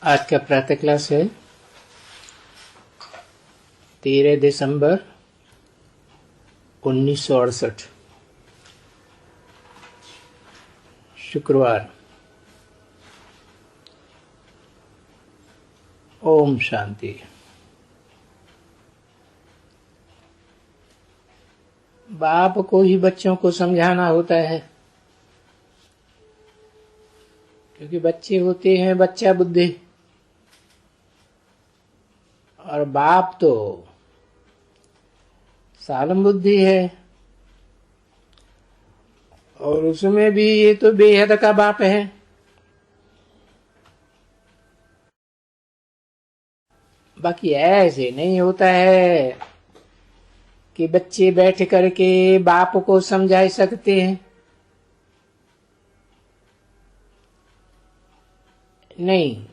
आज का प्रातः क्लास है 13 दिसंबर 1968 शुक्रवार। ओम शांति। बाप को ही बच्चों को समझाना होता है, क्योंकि बच्चे होते हैं बच्चा बुद्धि, और बाप तो सालम बुद्धि है, और उसमें भी ये तो बेहद का बाप है। बाकी ऐसे नहीं होता है कि बच्चे बैठ करके बाप को समझा सकते हैं। नहीं,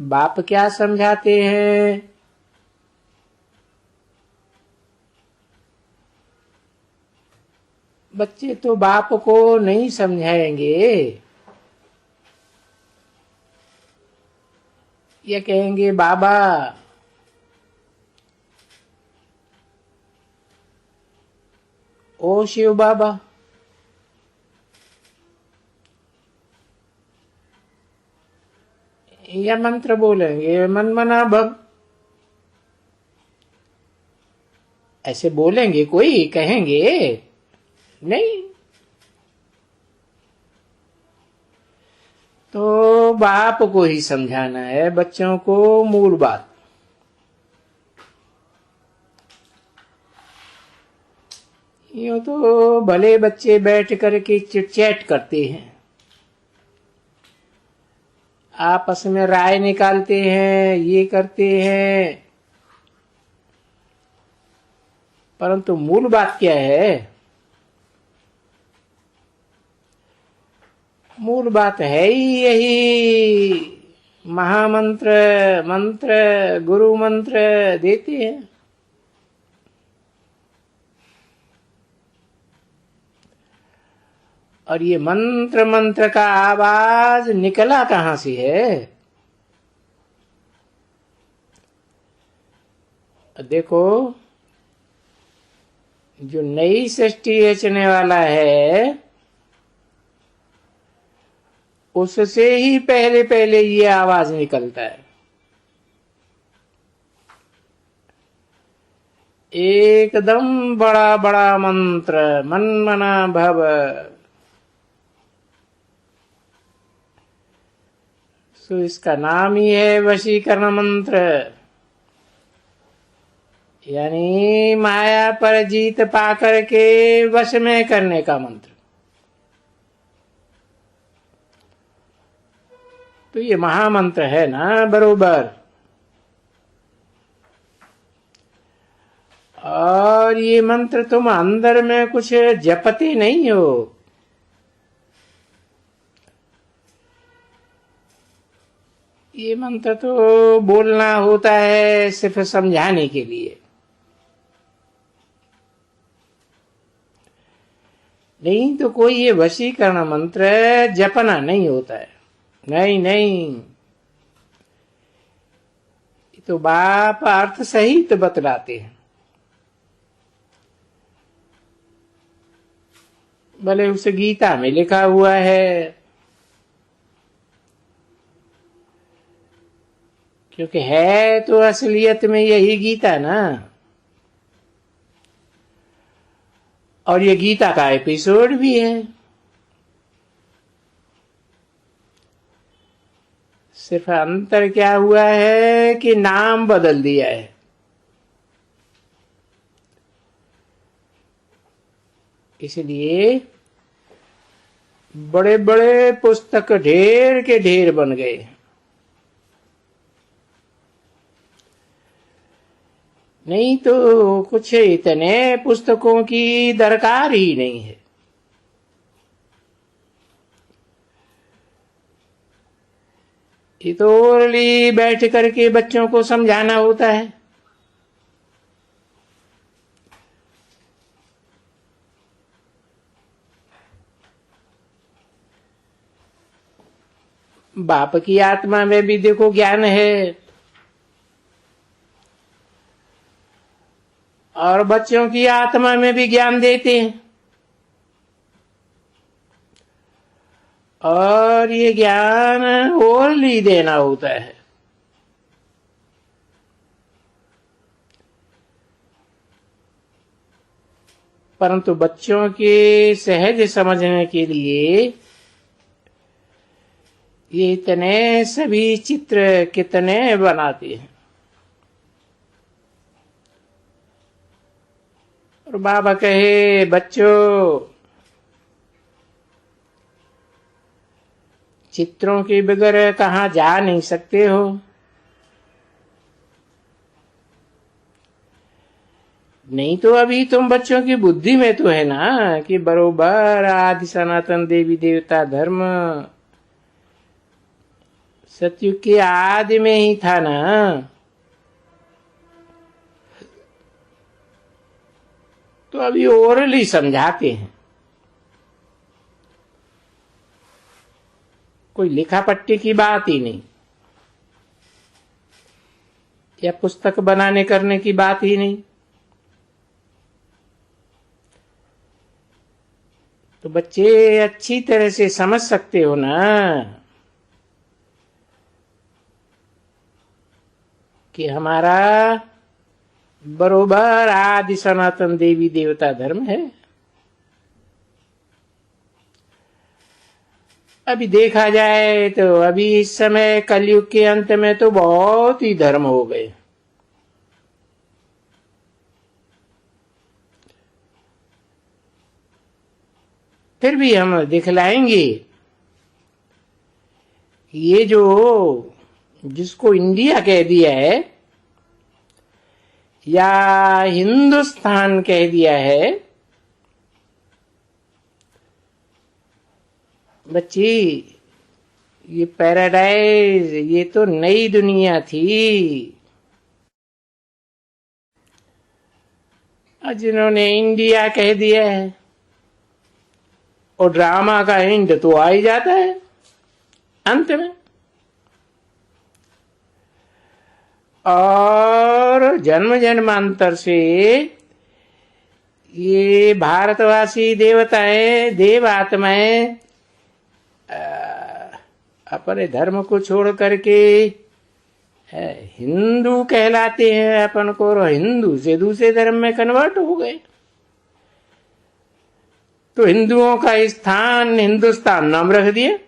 बाप क्या समझाते हैं? बच्चे तो बाप को नहीं समझाएंगे, ये कहेंगे बाबा ओ शिव बाबा, या मंत्र बोलेंगे मन मना भव। ऐसे बोलेंगे कोई, कहेंगे नहीं। तो बाप को ही समझाना है बच्चों को मूल बात। यूं तो भले बच्चे बैठ करके चिटचैट करते हैं, आपस में राय निकालते हैं, ये करते हैं, परंतु मूल बात क्या है? मूल बात है ही यही, महामंत्र मंत्र गुरु मंत्र देते हैं। और ये मंत्र मंत्र का आवाज निकला कहां से है? देखो, जो नई सृष्टि रचने वाला है उससे ही पहले पहले ये आवाज निकलता है। एकदम बड़ा बड़ा मंत्र मन मना भव, तो इसका नाम ही है वशीकरण मंत्र, यानी माया पर जीत पाकर के वश में करने का मंत्र। तो ये महामंत्र है ना बरोबर। और ये मंत्र तुम अंदर में कुछ जपते नहीं हो, ये मंत्र तो बोलना होता है सिर्फ समझाने के लिए। नहीं तो कोई ये वशीकरण मंत्र जपना नहीं होता है। नहीं नहीं, तो बाप अर्थ सहित बतलाते हैं। भले उस गीता में लिखा हुआ है, क्योंकि है तो असलियत में यही गीता ना। और ये गीता का एपिसोड भी है, सिर्फ अंतर क्या हुआ है कि नाम बदल दिया है। इसलिए बड़े बड़े पुस्तक ढेर के ढेर बन गए, नहीं तो कुछ इतने पुस्तकों की दरकार ही नहीं है। ये तो ओरली बैठ करके बच्चों को समझाना होता है। बाप की आत्मा में भी देखो ज्ञान है, और बच्चों की आत्मा में भी ज्ञान देते हैं, और ये ज्ञान ओरली देना होता है। परंतु बच्चों के सहज समझने के लिए ये इतने सभी चित्र कितने बनाते हैं। और बाबा कहे, बच्चों चित्रों के बगैर कहाँ जा नहीं सकते हो। नहीं तो अभी तुम बच्चों की बुद्धि में तो है ना कि बरोबर आदि सनातन देवी देवता धर्म सतयुग के आदि में ही था ना। तो अभी ओरली समझाते हैं, कोई लिखा पट्टी की बात ही नहीं, या पुस्तक बनाने करने की बात ही नहीं। तो बच्चे अच्छी तरह से समझ सकते हो ना कि हमारा बरोबर आदि सनातन देवी देवता धर्म है। अभी देखा जाए तो अभी इस समय कलयुग के अंत में तो बहुत ही धर्म हो गए। फिर भी हम दिखलाएंगे ये जो जिसको इंडिया कह दिया है या हिंदुस्तान कह दिया है, बच्ची ये पैराडाइज, ये तो नई दुनिया थी। और जिन्होंने इंडिया कह दिया है, और ड्रामा का एंड तो आ ही जाता है अंत में। और जन्म जन्मांतर से ये भारतवासी देवताएं, देव आत्माएं अपने धर्म को छोड़ करके हिंदू कहलाते हैं अपन को, और हिंदू से दूसरे धर्म में कन्वर्ट हो गए। तो हिंदुओं का स्थान हिंदुस्तान नाम रख दिए।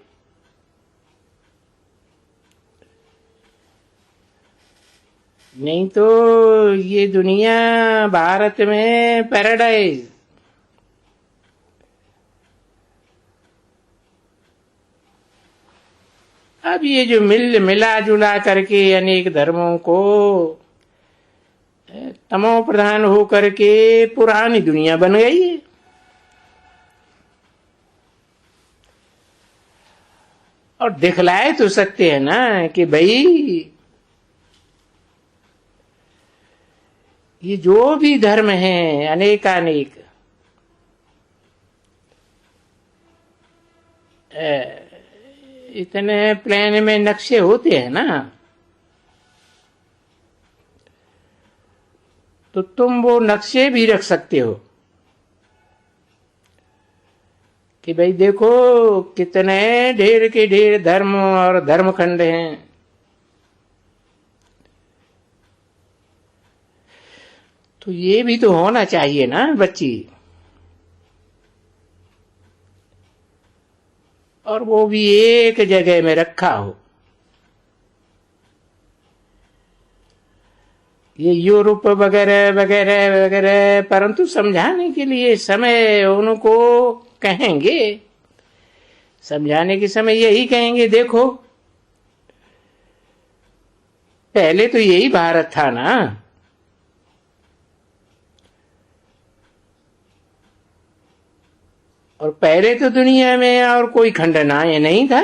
नहीं तो ये दुनिया भारत में पैराडाइज। अब ये जो मिला जुला करके अनेक धर्मों को तमो प्रधान हो करके पुरानी दुनिया बन गई है। और दिखलाए तो सकते हैं ना कि भाई ये जो भी धर्म है अनेकानेक, इतने प्लान में नक्शे होते हैं ना, तो तुम वो नक्शे भी रख सकते हो कि भाई देखो कितने ढेर के ढेर धर्म और धर्मखंड हैं। तो ये भी तो होना चाहिए ना बच्ची, और वो भी एक जगह में रखा हो। ये यूरोप वगैरह वगैरह वगैरह, परंतु समझाने के लिए समय उनको कहेंगे, समझाने के समय यही कहेंगे, देखो पहले तो यही भारत था ना, और पहले तो दुनिया में और कोई खंड ना ये नहीं था।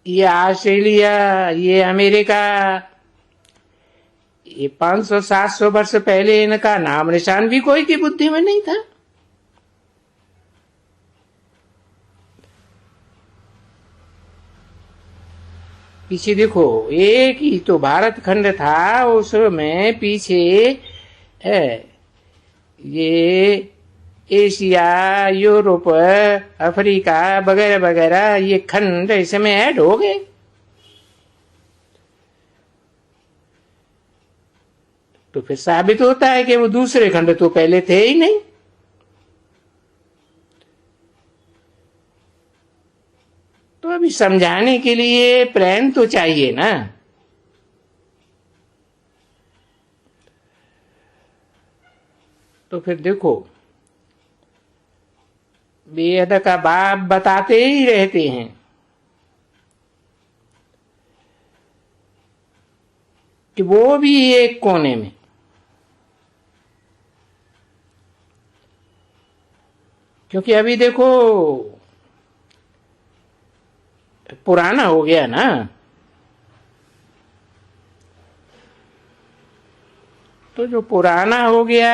ये ऑस्ट्रेलिया, ये अमेरिका, ये 500-700 वर्ष पहले इनका नाम निशान भी कोई की बुद्धि में नहीं था। पीछे देखो, एक ही तो भारत खंड था, उसमें पीछे ये एशिया, यूरोप, अफ्रीका वगैरह वगैरह ये खंड इसमें ऐड हो गए। तो फिर साबित होता है कि वो दूसरे खंड तो पहले थे ही नहीं। तो अभी समझाने के लिए प्लान तो चाहिए ना। तो फिर देखो, वेद का बाप बताते ही रहते हैं कि वो भी एक कोने में, क्योंकि अभी देखो पुराना हो गया ना। तो जो पुराना हो गया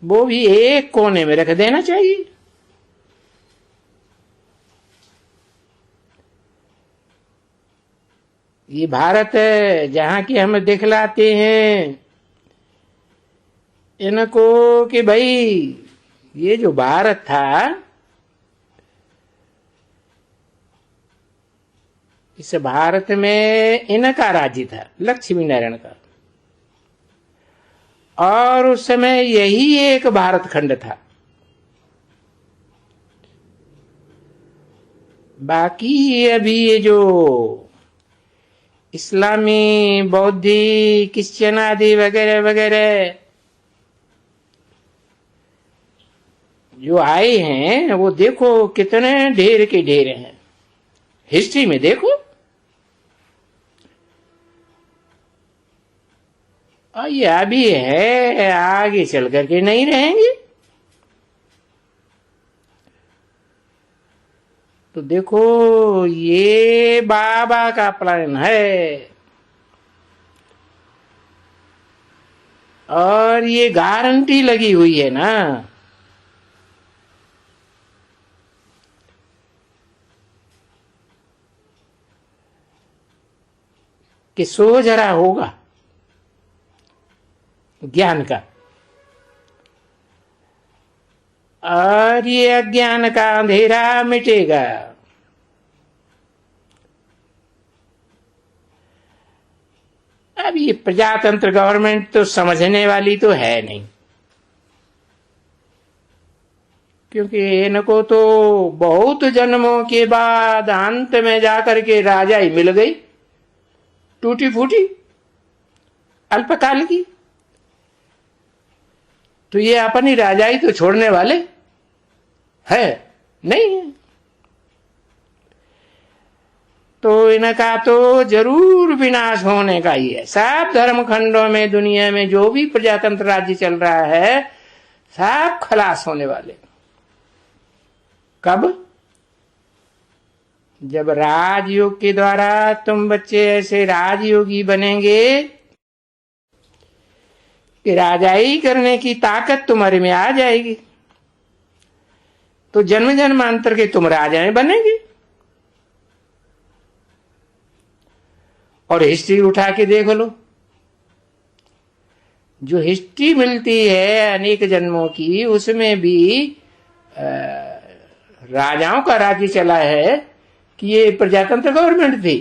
वो भी एक कोने में रख देना चाहिए। ये भारत जहां की हम दिखलाते हैं इनको कि भाई ये जो भारत था, इस भारत में इनका राज्य था, लक्ष्मी नारायण का, और उस समय यही एक भारत खंड था। बाकी अभी ये जो इस्लामी, बौद्धी, क्रिश्चियन आदि वगैरह वगैरह जो आए हैं, वो देखो कितने ढेर के ढेर हैं। हिस्ट्री में देखो, और ये अभी है, आगे चल करके नहीं रहेंगे। तो देखो ये बाबा का प्लान है, और ये गारंटी लगी हुई है ना कि सो जरा होगा ज्ञान का, और ये अज्ञान का अंधेरा मिटेगा। अब ये प्रजातंत्र गवर्नमेंट तो समझने वाली तो है नहीं, क्योंकि इनको तो बहुत जन्मों के बाद अंत में जाकर के राजा ही मिल गई, टूटी फूटी अल्पकाल की। तो ये अपनी राजाई तो छोड़ने वाले है नहीं है। तो इनका तो जरूर विनाश होने का ही है। सब धर्म खंडों में दुनिया में जो भी प्रजातंत्र राज्य चल रहा है, सब खलास होने वाले। कब? जब राजयोग के द्वारा तुम बच्चे ऐसे राजयोगी बनेंगे कि राजाई करने की ताकत तुम्हारे में आ जाएगी, तो जन्म जन्मांतर के तुम राजाएं बनेंगे। और हिस्ट्री उठा के देख लो, जो हिस्ट्री मिलती है अनेक जन्मों की, उसमें भी राजाओं का राज्य चला है कि ये प्रजातंत्र गवर्नमेंट थी,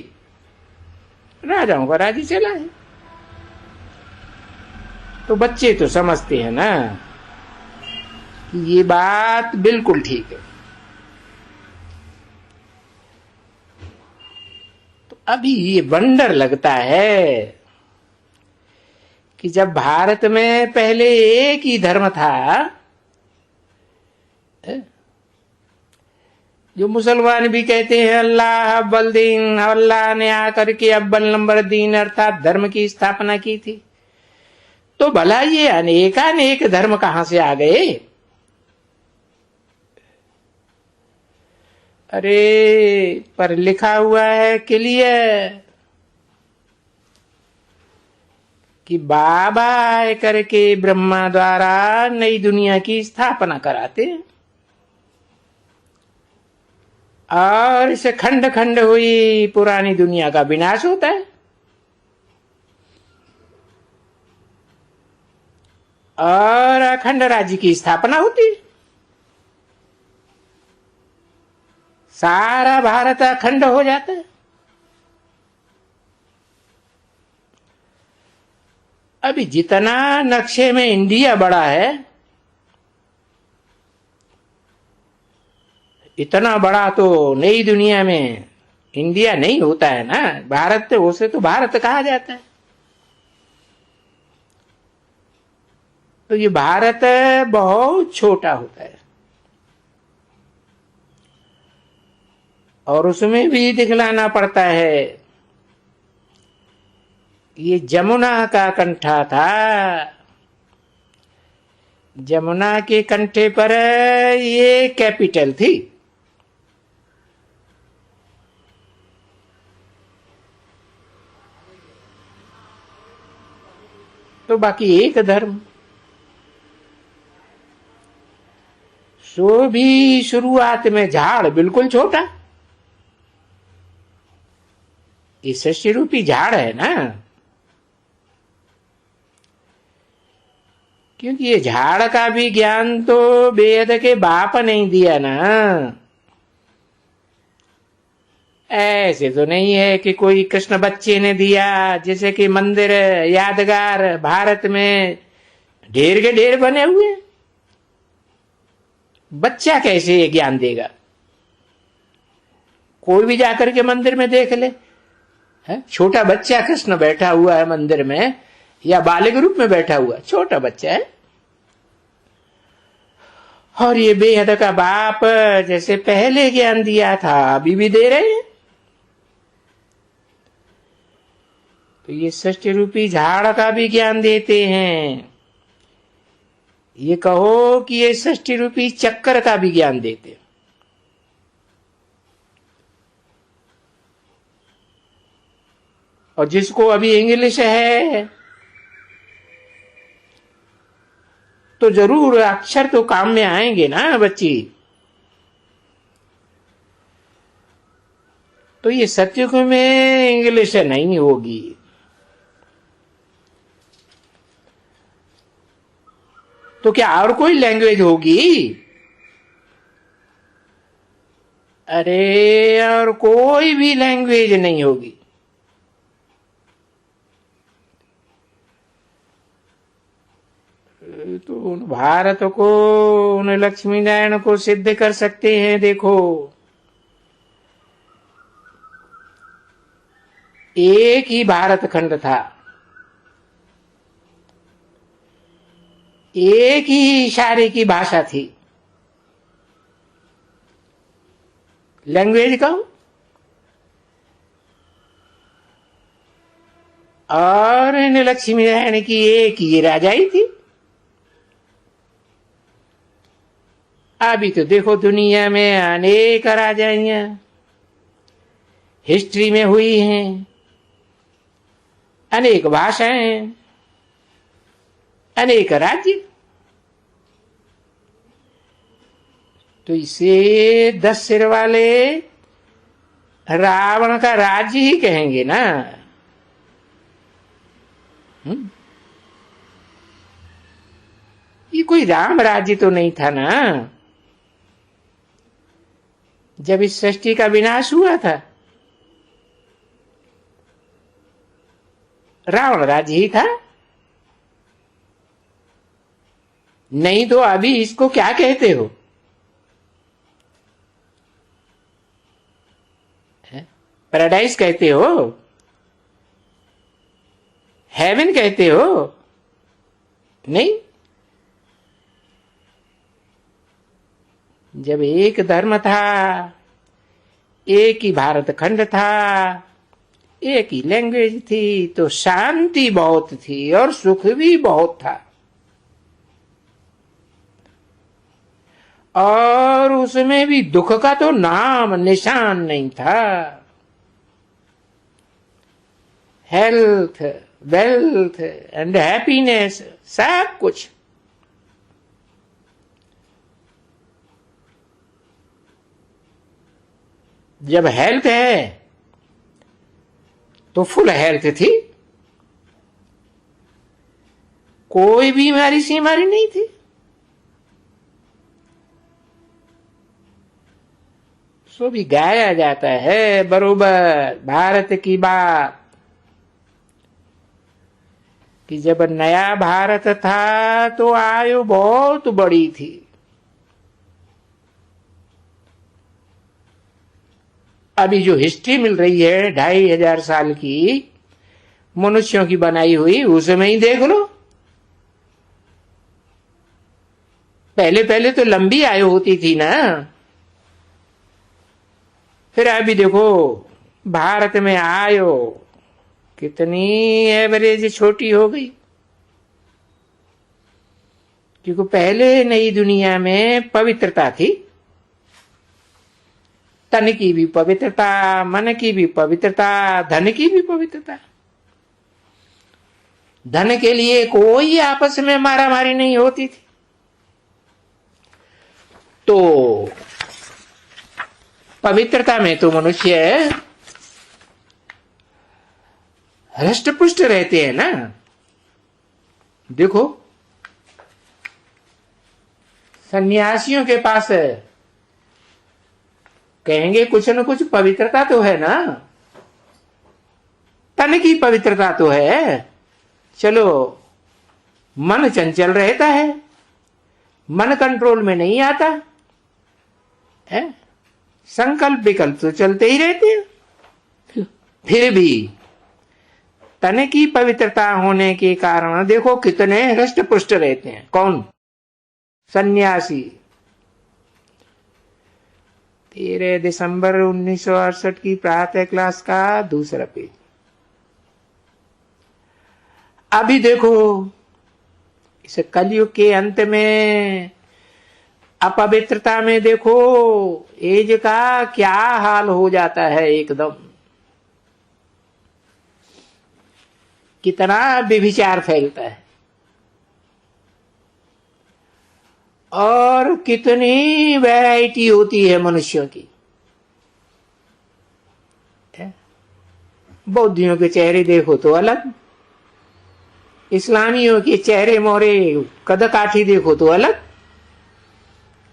राजाओं का राज्य चला है। तो बच्चे तो समझते हैं ना कि ये बात बिल्कुल ठीक है। तो अभी ये वंडर लगता है कि जब भारत में पहले एक ही धर्म था, जो मुसलमान भी कहते हैं अल्लाह अव्वल दीन, अल्लाह ने आकर के अव्वल नंबर दीन अर्थात धर्म की स्थापना की थी, तो भला ये अनेकानेक धर्म कहां से आ गए? अरे पर लिखा हुआ है क्लियर कि बाबा आए करके ब्रह्मा द्वारा नई दुनिया की स्थापना कराते हैं। और इसे खंड खंड हुई पुरानी दुनिया का विनाश होता है और अखंड राज्य की स्थापना होती है। सारा भारत अखंड हो जाता है। अभी जितना नक्शे में इंडिया बड़ा है, इतना बड़ा तो नई दुनिया में इंडिया नहीं होता है ना। भारत तो उसे तो भारत कहा जाता है। तो ये भारत बहुत छोटा होता है और उसमें भी दिखलाना पड़ता है। ये जमुना का कंठा था, जमुना के कंठे पर ये कैपिटल थी। तो बाकी एक धर्म, सो भी शुरुआत में झाड़ बिल्कुल छोटा। ये सृष्टि रूपी झाड़ है ना, क्योंकि ये झाड़ का भी ज्ञान तो वेद के बाप नहीं दिया ना। ऐसे तो नहीं है कि कोई कृष्ण बच्चे ने दिया, जैसे कि मंदिर यादगार भारत में ढेर के ढेर बने हुए। बच्चा कैसे ये ज्ञान देगा? कोई भी जाकर के मंदिर में देख ले, है छोटा बच्चा कृष्ण बैठा हुआ है मंदिर में, या बालिक रूप में बैठा हुआ छोटा बच्चा है, और ये बेहद का बाप जैसे पहले ज्ञान दिया था अभी भी दे रहे हैं। तो ये सृष्टि रूपी झाड़ का भी ज्ञान देते हैं। ये कहो कि ये सृष्टि रूपी चक्कर का भी ज्ञान देते हैं। और जिसको अभी इंग्लिश है तो जरूर अक्षर तो काम में आएंगे ना बच्ची। तो ये सत्युग में इंग्लिश नहीं होगी, तो क्या और कोई लैंग्वेज होगी? अरे और कोई भी लैंग्वेज नहीं होगी। तो उन भारत को, उन लक्ष्मी नारायण को सिद्ध कर सकते हैं। देखो, एक ही भारत खंड था, एक ही इशारे की भाषा थी। लैंग्वेज का, और इन लक्ष्मी नारायण की एक ही राजाई थी। अभी तो देखो दुनिया में अनेक राजाइयां हिस्ट्री में हुई हैं, अनेक भाषाएं, अनेक राज्य। तो इसे 10 सिर वाले रावण का राज्य ही कहेंगे ना। ये कोई राम राज्य तो नहीं था ना। जब इस सृष्टि का विनाश हुआ था, रावण राज्य ही था। नहीं तो अभी इसको क्या कहते हो? पैराडाइज कहते हो? हेवन कहते हो? नहीं। जब एक धर्म था, एक ही भारत खंड था, एक ही लैंग्वेज थी, तो शांति बहुत थी और सुख भी बहुत था। और उसमें भी दुख का तो नाम निशान नहीं था। हेल्थ, वेल्थ एंड हैप्पीनेस, सब कुछ। जब हेल्थ है तो फुल हेल्थ थी, कोई बीमारी सीमारी नहीं थी। सो भी गाया जाता है बरोबर भारत की बात कि जब नया भारत था तो आयु बहुत बड़ी थी। अभी जो हिस्ट्री मिल रही है 2500 साल की मनुष्यों की बनाई हुई, उसमें ही देख लो। पहले पहले तो लंबी आयु होती थी ना, फिर अभी देखो भारत में आयु कितनी एवरेज छोटी हो गई। क्योंकि पहले नई दुनिया में पवित्रता थी, तन की भी पवित्रता, मन की भी पवित्रता, धन की भी पवित्रता। धन के लिए कोई आपस में मारामारी नहीं होती थी। तो पवित्रता में तो मनुष्य हृष्ट पुष्ट रहते हैं ना। देखो सन्यासियों के पास कहेंगे कुछ न कुछ पवित्रता तो है ना, तन की पवित्रता तो है। चलो मन चंचल रहता है, मन कंट्रोल में नहीं आता है, संकल्प विकल्प तो चलते ही रहते हैं। फिर भी तन की पवित्रता होने के कारण देखो कितने हृष्ट पुष्ट रहते हैं। कौन? सन्यासी। 13 दिसंबर 1968 की प्रातः क्लास का दूसरा पेज। अभी देखो इस कलयुग के अंत में अपवित्रता में देखो एज का क्या हाल हो जाता है। एकदम कितना व्यभिचार फैलता है और कितनी वैरायटी होती है मनुष्यों की। बौद्धियों के चेहरे देखो तो अलग, इस्लामियों के चेहरे मोरे कदकाठी देखो तो अलग,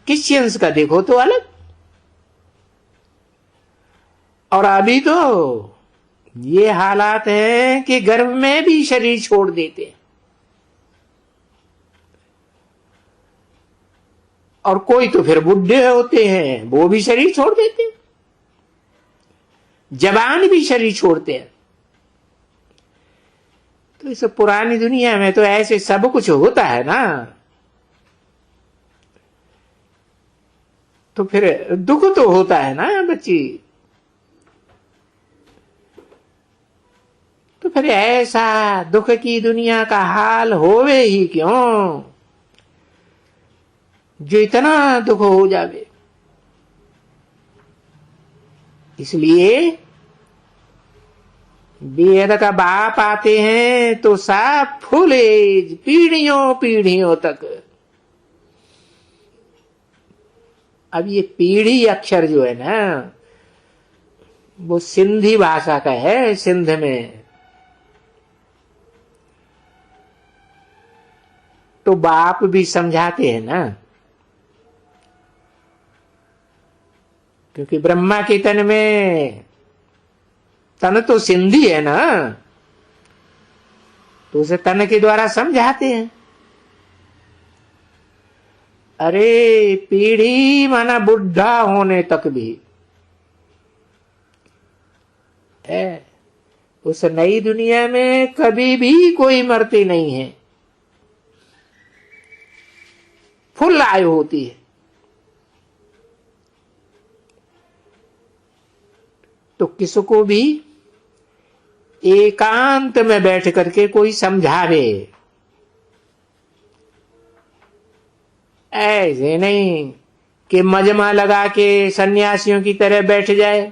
क्रिश्चियंस का देखो तो अलग। और अभी तो ये हालात है कि गर्भ में भी शरीर छोड़ देते हैं। और कोई तो फिर बुढ़े होते हैं, वो भी शरीर छोड़ देते हैं। जवान भी शरीर छोड़ते हैं। तो इस पुरानी दुनिया में तो ऐसे सब कुछ होता है ना, तो फिर दुख तो होता है ना बच्ची। तो फिर ऐसा दुख की दुनिया का हाल होवे ही क्यों, जो इतना दुख हो जावे। इसलिए वेद का बाप आते हैं तो सब फुल एज पीढ़ियों पीढ़ियों तक। अब ये पीढ़ी अक्षर जो है ना वो सिंधी भाषा का है। सिंध में तो बाप भी समझाते हैं ना, क्योंकि ब्रह्मा के तन में, तन तो सिंधी है ना, तो उसे तन के द्वारा समझाते हैं। अरे पीढ़ी माना बुढ़ा होने तक भी है। उस नई दुनिया में कभी भी कोई मरते नहीं है, फुल आयु होती है। तो किसको भी एकांत में बैठ करके कोई समझावे, ऐसे नहीं कि मजमा लगा के सन्यासियों की तरह बैठ जाए।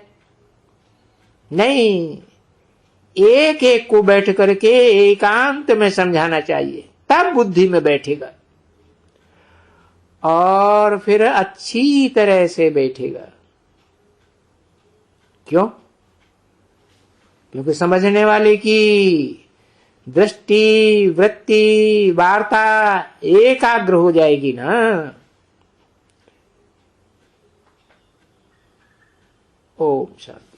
नहीं, एक एक को बैठ करके एकांत में समझाना चाहिए, तब बुद्धि में बैठेगा और फिर अच्छी तरह से बैठेगा। क्यों? क्योंकि समझने वाले की दृष्टि, वृत्ति, वार्ता एकाग्र हो जाएगी ना। ओम शांति।